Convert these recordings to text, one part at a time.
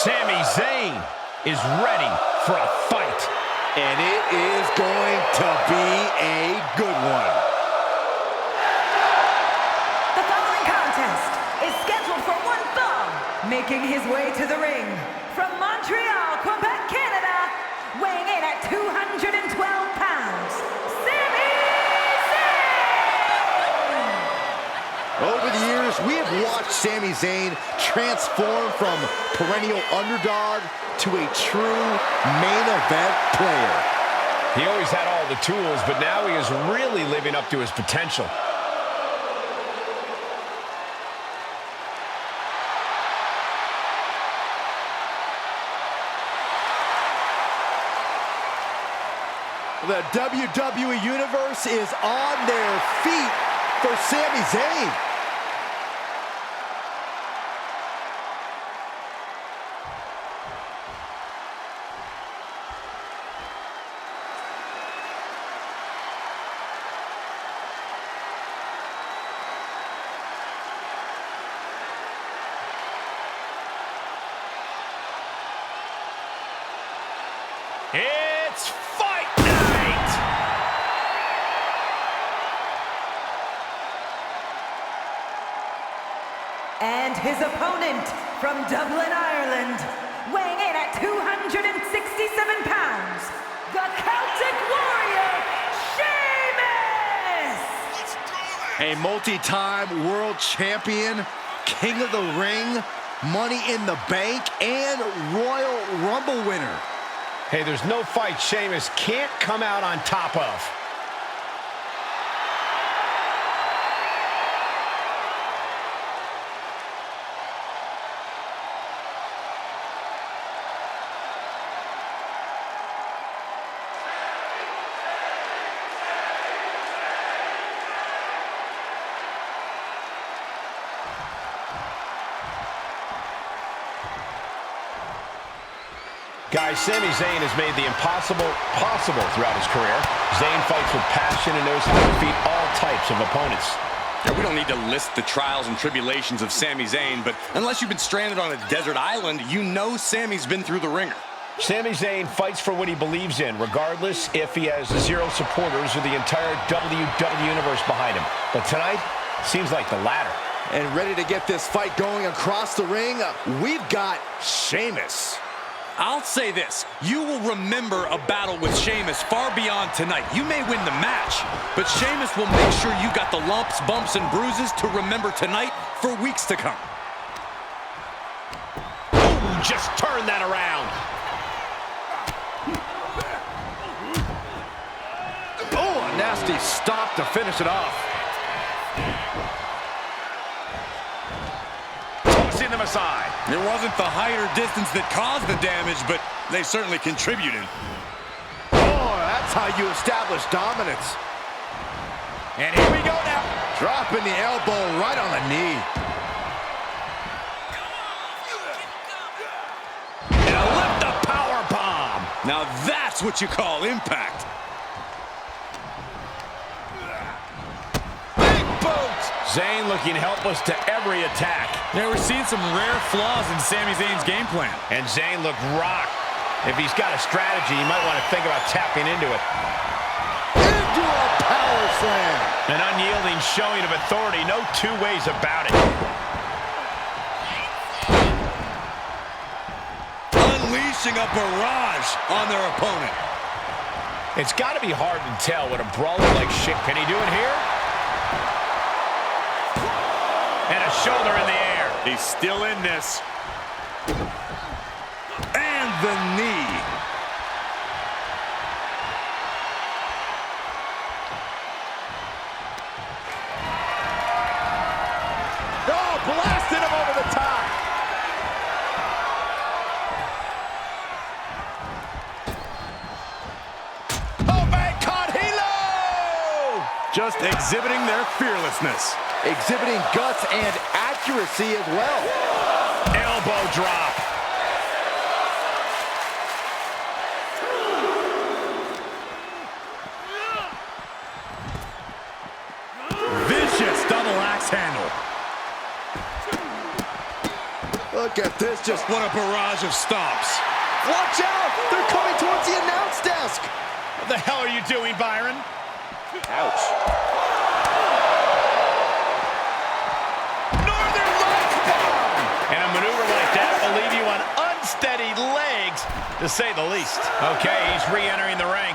Sami Zayn is ready for a fight. And it is going to be a good one. The following contest is scheduled for one fall. Making his way to the ring from Montreal, Quebec, Canada, weighing in at 212 pounds, Sami Zayn! Over the years, we have watched Sami Zayn transform from perennial underdog to a true main event player. He always had all the tools, but now he is really living up to his potential. The WWE Universe is on their feet for Sami Zayn. It's fight night! And his opponent from Dublin, Ireland, weighing in at 267 pounds, the Celtic Warrior, Sheamus! A multi-time world champion, King of the Ring, Money in the Bank, and Royal Rumble winner. Hey, there's no fight Sheamus can't come out on top of. Guys, Sami Zayn has made the impossible possible throughout his career. Zayn fights with passion and knows how to defeat all types of opponents. Yeah, we don't need to list the trials and tribulations of Sami Zayn, but unless you've been stranded on a desert island, you know Sami's been through the ringer. Sami Zayn fights for what he believes in, regardless if he has zero supporters or the entire WWE Universe behind him. But tonight, seems like the latter. And ready to get this fight going across the ring, we've got Sheamus. I'll say this, you will remember a battle with Sheamus far beyond tonight. You may win the match, but Sheamus will make sure you got the lumps, bumps, and bruises to remember tonight for weeks to come. Ooh, just turn that around. Oh, a nasty stop to finish it off. Tossing them aside. It wasn't the height or distance that caused the damage, but they certainly contributed. Oh, that's how you establish dominance. And here we go now. Dropping the elbow right on the knee. And a lift up power bomb. Now that's what you call impact. Big boot. Zayn looking helpless to every attack. Yeah, we're seeing some rare flaws in Sami Zayn's game plan. And Zayn looked rocked. If he's got a strategy, you might want to think about tapping into it. Into a power slam. An unyielding showing of authority, no two ways about it. Unleashing a barrage on their opponent. It's got to be hard to tell what a brawler like shit. Can he do it here? And a shoulder in the air. He's still in this. And the knee. Oh, blasted him over the top. Oh, man, caught Hilo! Just exhibiting their fearlessness. Exhibiting guts and accuracy as well. Elbow drop. Vicious double axe handle. The Look at this, just What a barrage of stomps. watch out! They're coming towards the announce desk! What the hell are you doing, Byron? Ouch. Northern Lights bomb! And a maneuver like that will leave you on unsteady legs, to say the least. Okay, he's re-entering the ring.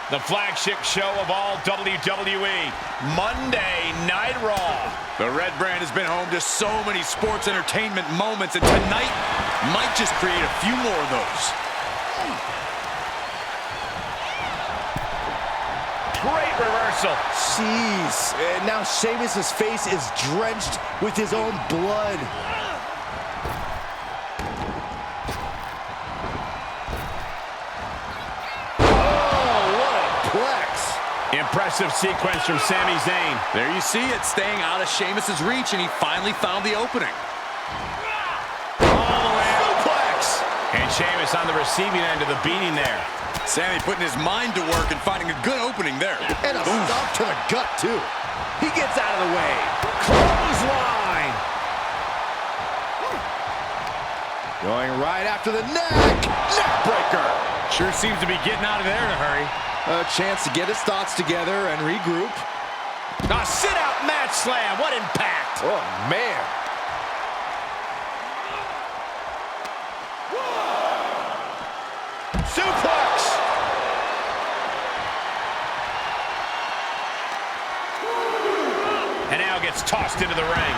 The flagship show of all WWE, Monday Night Raw. The Red Brand has been home to so many sports entertainment moments, and tonight might just create a few more of those. Great reversal. Jeez. And now Sheamus' face is drenched with his own blood. Impressive sequence from Sami Zayn. There you see it, staying out of Sheamus' reach, and he finally found the opening. All the way suplex. And Sheamus on the receiving end of the beating there. Sami putting his mind to work and finding a good opening there. And a stop to the gut, too. He gets out of the way. Clothesline. Going right after the neck. Neck breaker. Sure seems to be getting out of there in a hurry. A chance to get his thoughts together and regroup. A sit-out match slam. What impact. Oh, man. Suplex. And now gets tossed into the ring.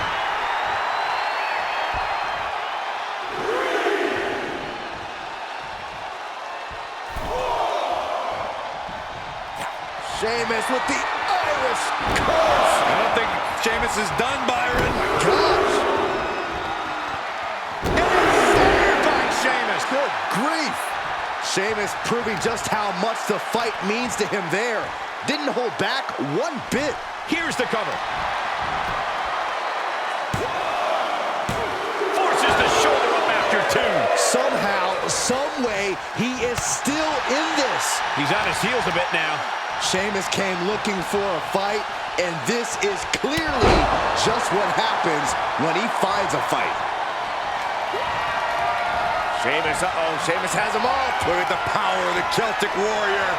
Sheamus with the Irish curse. I don't think Sheamus is done, Byron. Gosh. And it's saved by Sheamus. Good grief. Sheamus proving just how much the fight means to him there. Didn't hold back one bit. Here's the cover. Forces the shoulder up after two. Somehow, some way, he is still in this. He's on his heels a bit now. Sheamus came looking for a fight, and this is clearly just what happens when he finds a fight. Sheamus, Sheamus has him off. Look at the power of the Celtic Warrior.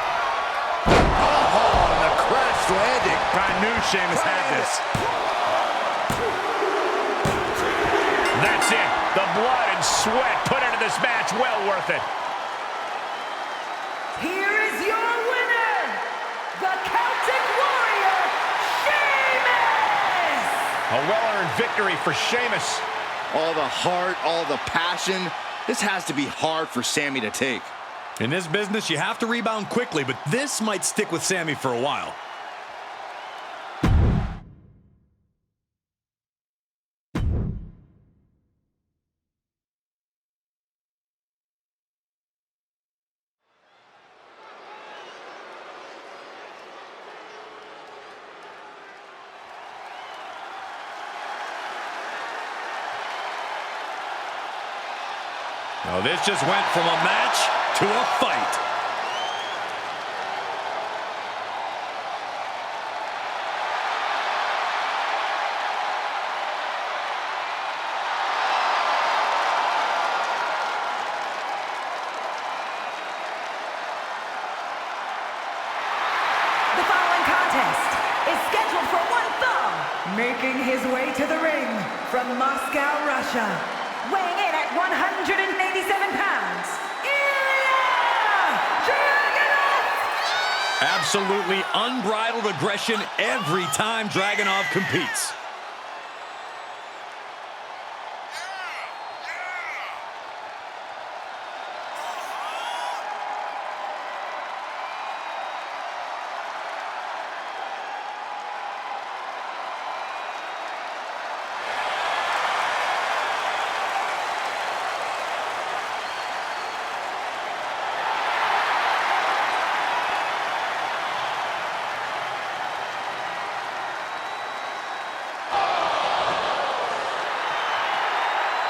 Oh, and the crash landing. I knew Sheamus had this. That's it. The blood and sweat put into this match. Well worth it. Here is your winner, the Celtic Warrior, Sheamus! A well-earned victory for Sheamus. All the heart, all the passion. This has to be hard for Sami to take. In this business, you have to rebound quickly, but this might stick with Sami for a while. Oh, this just went from a match to a fight. The following contest is scheduled for one fall. Making his way to the ring from Moscow, Russia. Weighing in at 187 pounds, Ilya Dragunov! Absolutely unbridled aggression every time Dragunov competes.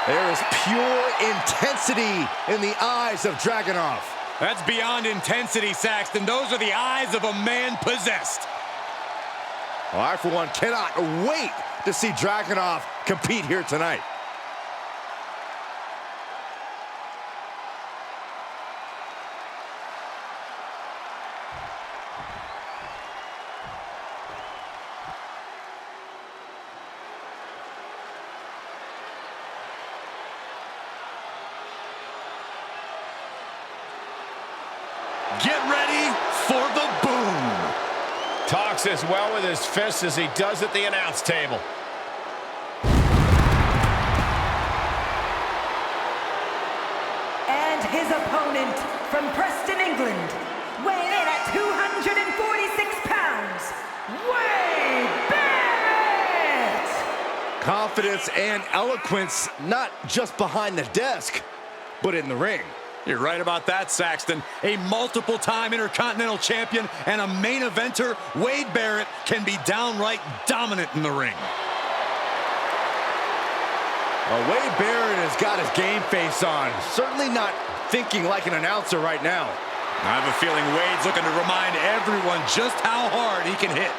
There is pure intensity in the eyes of Dragunov. That's beyond intensity, Saxton. Those are the eyes of a man possessed. Well, I, for one, cannot wait to see Dragunov compete here tonight. Get ready for the boom. Talks as well with his fists as he does at the announce table. And his opponent from Preston, England, weighing in at 246 pounds, Wade Barrett! Confidence and eloquence, not just behind the desk, but in the ring. You're right about that, Saxton. A multiple-time Intercontinental Champion and a main eventer, Wade Barrett, can be downright dominant in the ring. Well, Wade Barrett has got his game face on. Certainly not thinking like an announcer right now. I have a feeling Wade's looking to remind everyone just how hard he can hit.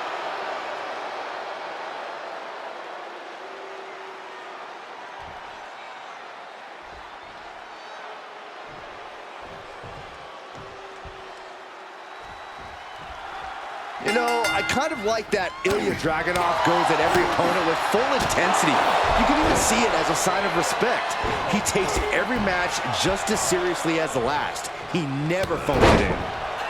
You know, I kind of like that Ilya Dragunov goes at every opponent with full intensity. You can even see it as a sign of respect. He takes every match just as seriously as the last. He never phones it in.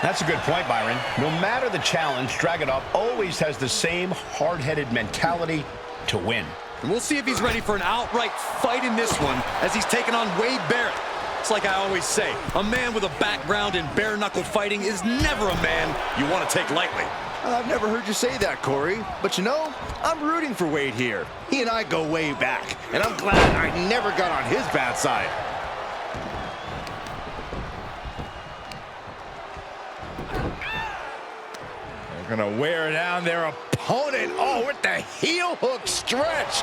That's a good point, Byron. No matter the challenge, Dragunov always has the same hard-headed mentality to win. And we'll see if he's ready for an outright fight in this one as he's taking on Wade Barrett. It's like I always say, a man with a background in bare-knuckle fighting is never a man you want to take lightly. I've never heard you say that, Corey. But you know, I'm rooting for Wade here. He and I go way back, and I'm glad I never got on his bad side. They're gonna wear down their opponent. Oh, with the heel hook stretch.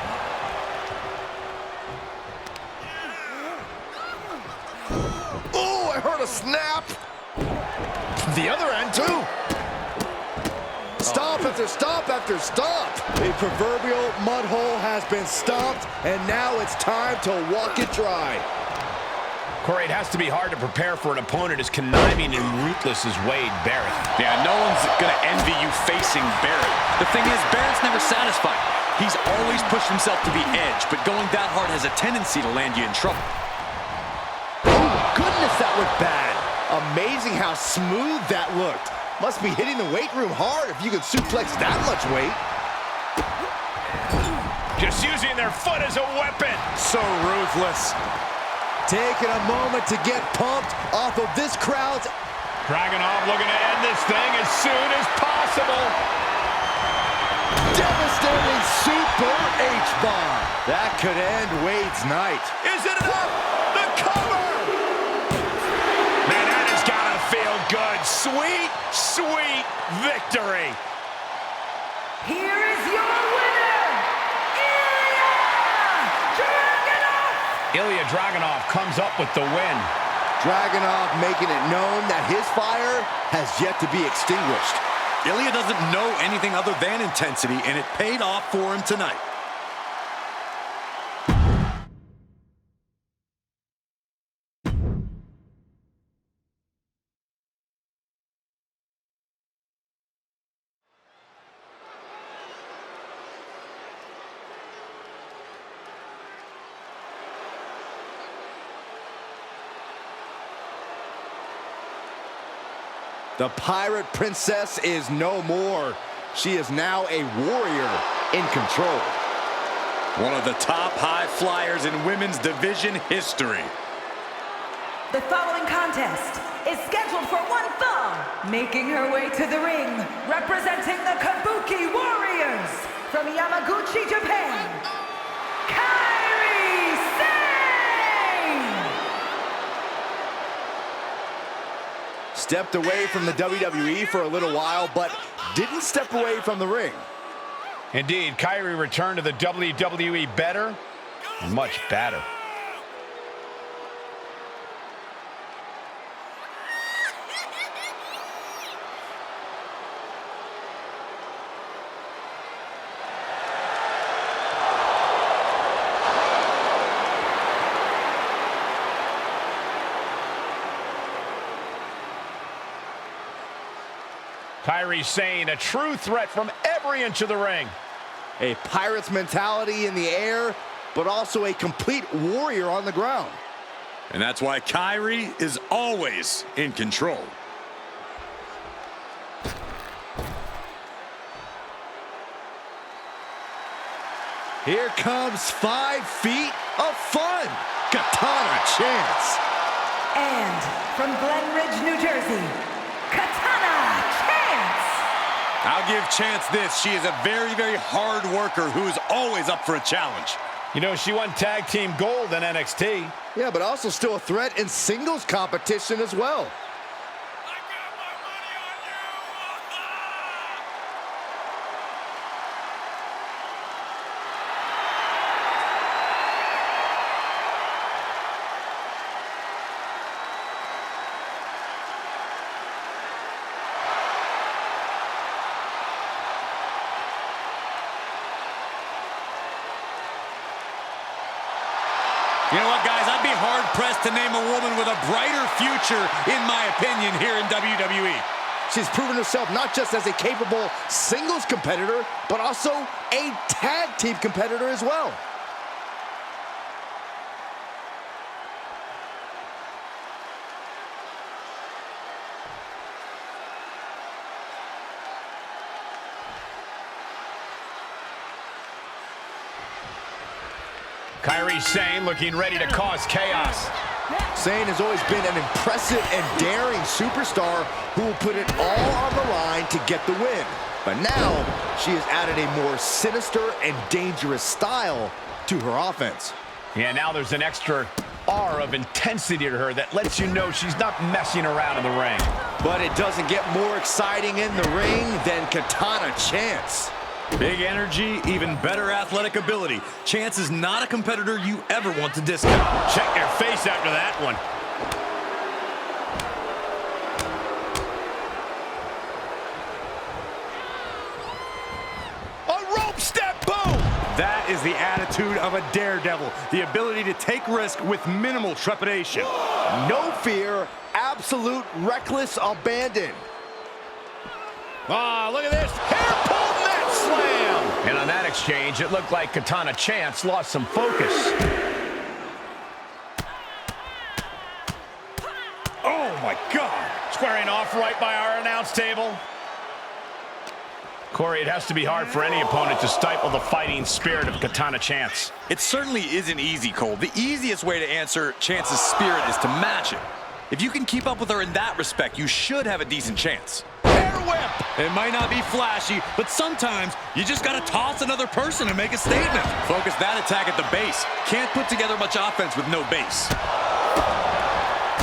Oh, I heard a snap. The other end, too. Stomp after stomp after stomp. The proverbial mud hole has been stomped, and now it's time to walk it dry. Corey, it has to be hard to prepare for an opponent as conniving and ruthless as Wade Barrett. Yeah, no one's going to envy you facing Barrett. The thing is, Barrett's never satisfied. He's always pushed himself to the edge, but going that hard has a tendency to land you in trouble. Oh, goodness, that looked bad. Amazing how smooth that looked. Must be hitting the weight room hard if you could suplex that much weight. Just using their foot as a weapon. So ruthless. Taking a moment to get pumped off of this crowd's... Dragunov looking to end this thing as soon as possible. Devastating super H-bomb. That could end Wade's night. Is it enough? The cover! Man, that has got to feel good. Sweet, sweet victory. Here is your winner, Ilya Dragunov comes up with the win. Dragunov making it known that his fire has yet to be extinguished. Ilya doesn't know anything other than intensity, and it paid off for him tonight. The Pirate Princess is no more. She is now a warrior in control. One of the top high flyers in women's division history. The following contest is scheduled for one fall. Making her way to the ring, representing the Kabuki Warriors from Yamaguchi, Japan, Kairi Sane! Stepped away from the WWE for a little while, but didn't step away from the ring. Indeed, Kairi returned to the WWE better, much better. Kairi Sane, a true threat from every inch of the ring. A Pirate's mentality in the air, but also a complete warrior on the ground. And that's why Kairi is always in control. Here comes 5 feet of fun. Katana Chance. And from Glen Ridge, New Jersey, Katana Chance. I'll give Chance this. She is a very, very hard worker who is always up for a challenge. You know, she won tag team gold in NXT. Yeah, but also still a threat in singles competition as well. You know what, guys? I'd be hard-pressed to name a woman with a brighter future, in my opinion, here in WWE. She's proven herself not just as a capable singles competitor, but also a tag team competitor as well. Kairi Sane looking ready to cause chaos. Sane has always been an impressive and daring superstar who will put it all on the line to get the win. But now, she has added a more sinister and dangerous style to her offense. Yeah, now there's an extra R of intensity to her that lets you know she's not messing around in the ring. But it doesn't get more exciting in the ring than Katana Chance. Big energy, even better athletic ability. Chance is not a competitor you ever want to discount. Check your face after that one. A rope step, boom! That is the attitude of a daredevil. The ability to take risk with minimal trepidation. No fear, absolute reckless abandon. Ah, look at this. Hair-pulled mat slam. And on that exchange, it looked like Katana Chance lost some focus. Oh, my God. Squaring off right by our announce table. Corey, it has to be hard for any opponent to stifle the fighting spirit of Katana Chance. It certainly isn't easy, Cole. The easiest way to answer Chance's spirit is to match it. If you can keep up with her in that respect, you should have a decent chance. Hair whip! It might not be flashy, but sometimes you just got to toss another person and make a statement. Focus that attack at the base. Can't put together much offense with no base.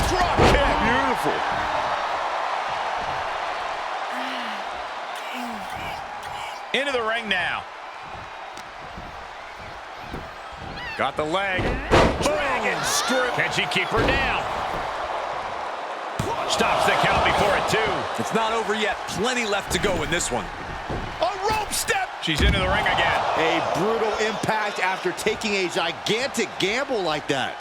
Drop kick. Beautiful. Into the ring now. Got the leg. Dragon screw. Can she keep her down? Stops the count before it, too. It's not over yet. Plenty left to go in this one. A rope step. She's into the ring again. A brutal impact after taking a gigantic gamble like that.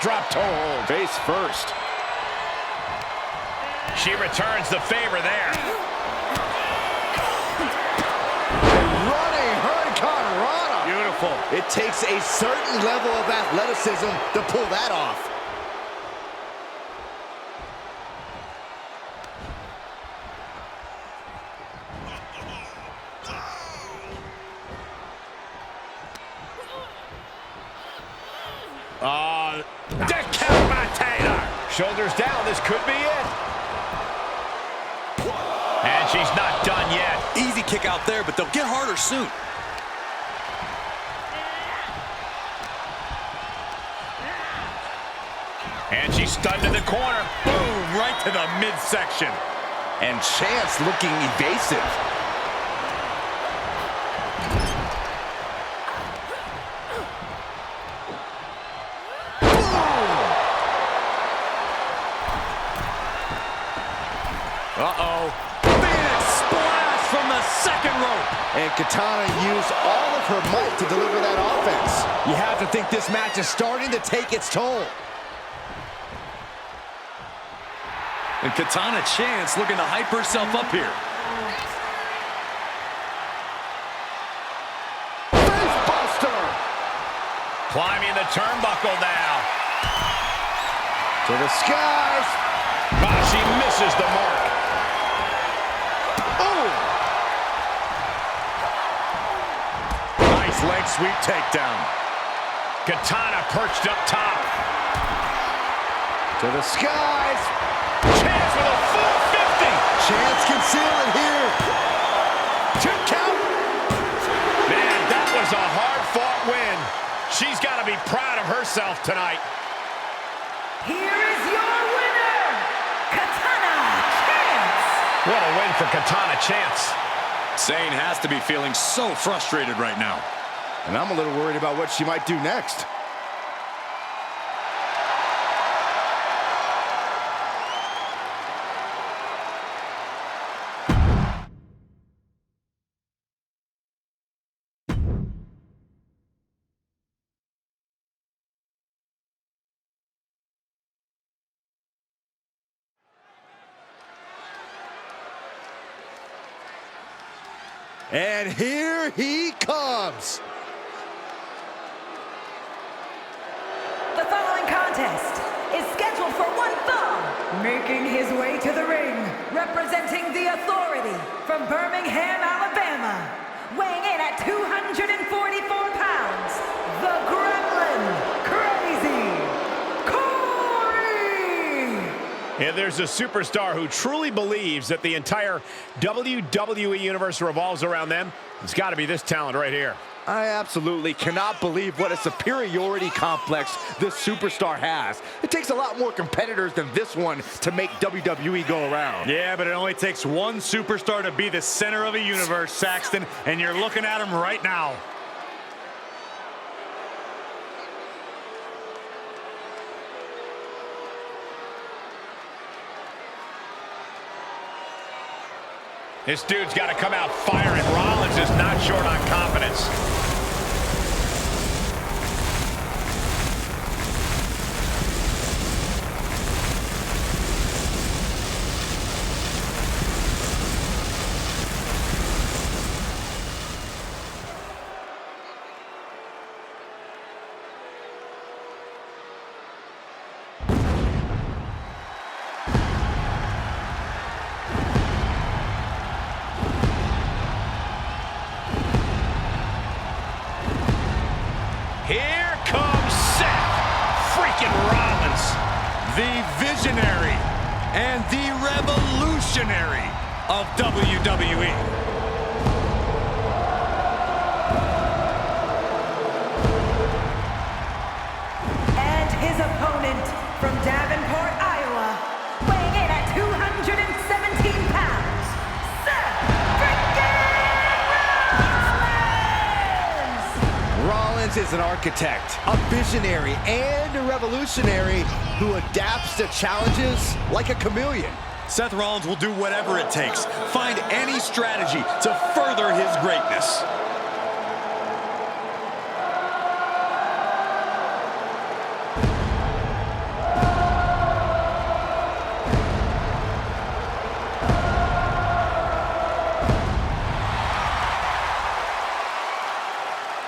Drop toe hold. Face first. She returns the favor there. Running Hurricane Rana. Beautiful. It takes a certain level of athleticism to pull that off. Decapitator. Shoulders down. This could be it. And she's not done yet. Easy kick out there, but they'll get harder soon. And she's stunned in the corner. Boom, right to the midsection. And Chance looking evasive. Uh-oh. Phoenix splash from the second Katana used all of her might to deliver that offense. You have to think this match is starting to take its toll. And Katana Chance looking to hype herself up here. Facebuster! Climbing the turnbuckle now. To the skies. Ah, she misses the mark. Oh! Nice leg sweep takedown. Katana perched up top. To the skies. Chance with a 450. Chance can seal it here. 2 count. Man, that was a hard-fought win. She's got to be proud of herself tonight. Here is your winner, Katana Chance. What a win for Katana Chance. Sane has to be feeling so frustrated right now. And I'm a little worried about what she might do next. And here he comes. The following contest is scheduled for one fall. Making his way to the ring, representing the Authority from Birmingham, Alabama. Weighing in at 244 pounds, the Gremlin, Crazy Corey! And there's a superstar who truly believes that the entire WWE Universe revolves around them. It's got to be this talent right here. I absolutely cannot believe what a superiority complex this superstar has. It takes a lot more competitors than this one to make WWE go around. Yeah, but it only takes one superstar to be the center of a universe, Saxton, and you're looking at him right now. This dude's got to come out firing. Rollins is not short on confidence. Here comes Seth freaking Rollins. The visionary and the revolutionary of WWE. And his opponent from Davenport, Iowa, weighing in at 217 pounds, Seth freaking Rollins! Rollins is an architect, a visionary, and a revolutionary who adapts to challenges like a chameleon. Seth Rollins will do whatever it takes, find any strategy to further his greatness.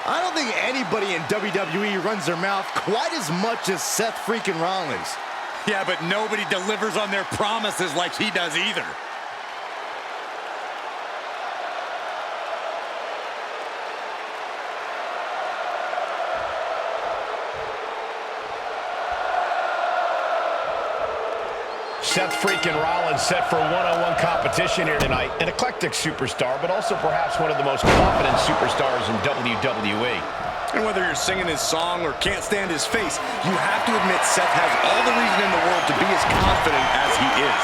I don't think anybody in WWE runs their mouth quite as much as Seth freaking Rollins. Yeah, but nobody delivers on their promises like he does either. Seth freaking Rollins set for one-on-one competition here tonight. An eclectic superstar, but also perhaps one of the most confident superstars in WWE. And whether you're singing his song or can't stand his face, you have to admit Seth has all the reason in the world to be as confident as he is.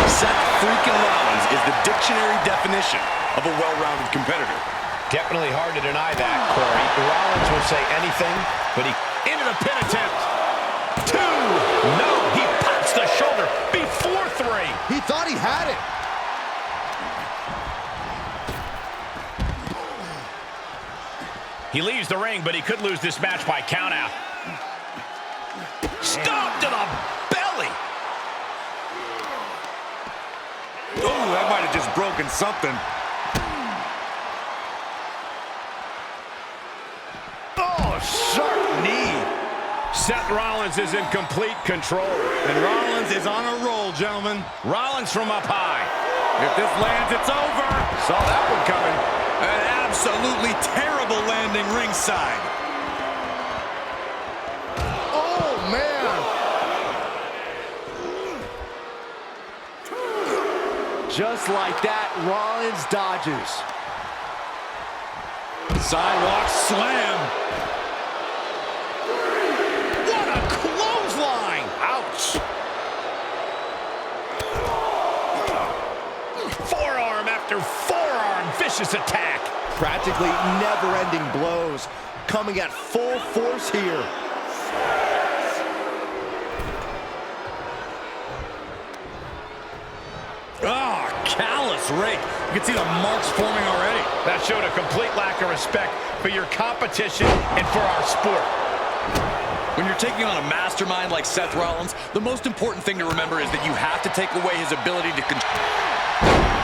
Seth freaking Rollins is the dictionary definition of a well-rounded competitor. Definitely hard to deny that, Corey. Rollins will say anything, but he into the pin attempt. 2. No, he pops the shoulder before 3. He thought he had it. He leaves the ring, but he could lose this match by countout. Stomp to the belly. Oh, that might have just broken something. Oh, sharp knee. Seth Rollins is in complete control. And Rollins is on a roll, gentlemen. Rollins from up high. If this lands, it's over. Saw that one coming. An absolutely terrible landing ringside. Oh, man. Just like that, Rollins dodges. Sidewalk slam. What a clothesline. Ouch. Forearm after forearm. Vicious attack. Practically never-ending blows coming at full force here. Ah, callous rake. You can see the marks forming already. That showed a complete lack of respect for your competition and for our sport. When you're taking on a mastermind like Seth Rollins, the most important thing to remember is that you have to take away his ability to control.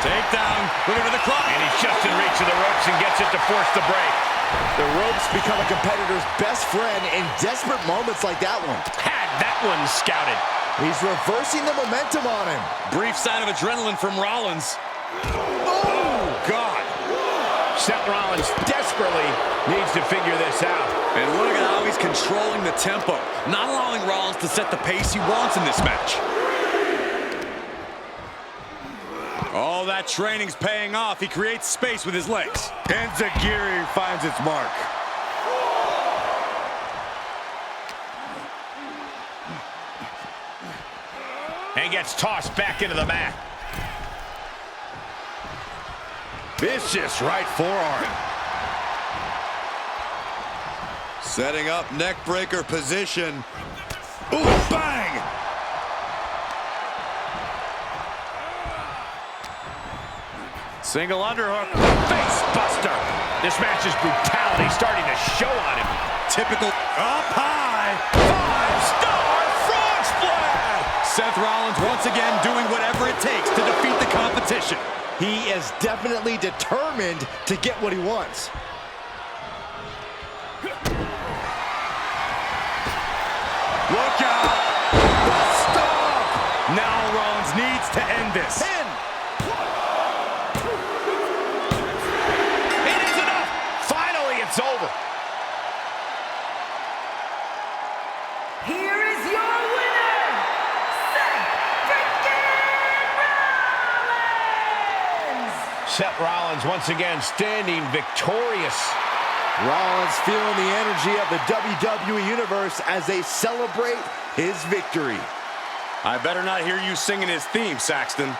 Takedown. Looking for the clock. And he's just in reach of the ropes and gets it to force the break. The ropes become a competitor's best friend in desperate moments like that one. Had that one scouted. He's reversing the momentum on him. Brief sign of adrenaline from Rollins. Oh, God. Seth Rollins desperately needs to figure this out. And look at how he's controlling the tempo, not allowing Rollins to set the pace he wants in this match. All that training's paying off. He creates space with his legs. And Zagiri finds its mark. And gets tossed back into the mat. Vicious right forearm. Setting up neck breaker position. Ooh, bang! Single underhook. Face buster. This match's brutality starting to show on him. Typical. Up high. 5-star frog splash. Seth Rollins once again doing whatever it takes to defeat the competition. He is definitely determined to get what he wants. Look out. The stomp. Now Rollins needs to end this. Pin. It is enough. Finally, it's over. Here is your winner, Seth freaking Rollins! Seth Rollins once again standing victorious. Rollins feeling the energy of the WWE Universe as they celebrate his victory. I better not hear you singing his theme, Saxton.